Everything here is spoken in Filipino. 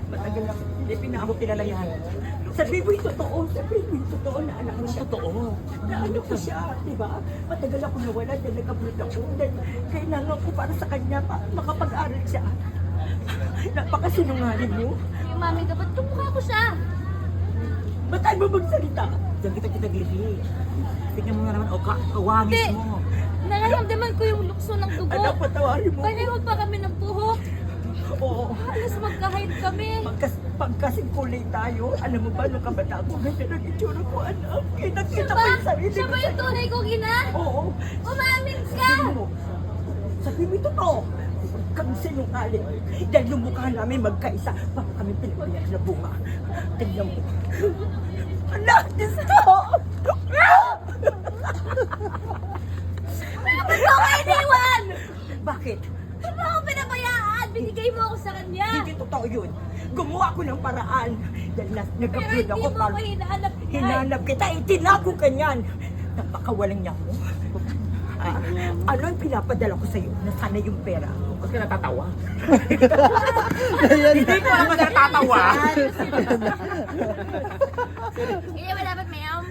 Matagal na, hindi pinako kilala yan. Sabi mo yung totoo, sabi mo yung totoo na anak mo siya. Totoo. Na ano ko siya, di ba? Matagal ako nawala, dahil nag-abroad ako. Dahil kailangan ko para sa kanya, makapag-aral siya. Napakasinungaling mo. Yung mami, dapat tumukha ko siya. Ba't tayo mo magsalita? Diyan kita gilid. Tingnan mo nga naman, o kawangis Hindi. mo. Nararamdaman ko yung lukso ng dugo. Anak, patawarin mo. Pareho pa kami ng buhok. Oo. Halos magkahit kami. Pagkasing kulay tayo, alam mo ba, nung kabata ko, ganyan ang itsura ko, anak. Kita-kita Siya pa ba? yung sarili Siya ko ba yung sa'yo. tunay kong ina? Oo. Umamin ka! Sabi mo ito to. Kang sinungaling. Dahil yung mukha namin magkaisa, baka kami pinapayak na bunga. Tignan mo. Anak, Diyos ko! Bakit mo ako iniwan? Bakit? Ba't mo ako pinabayaan? Binigay mo ako sa kanya. Hindi totoo yun. Gumawa ko ng paraan. Dahil Pero nag-upload hindi ako mo para ako hinahanap. hinanap kita, itinago ka niyan. Napakawalang niya mo. Ano ang pinapadala ko sa'yo? Nasana yung pera. Ba't ka natatawa? Hindi ko alam ba't natatawa. Kaya ba dapat mayam?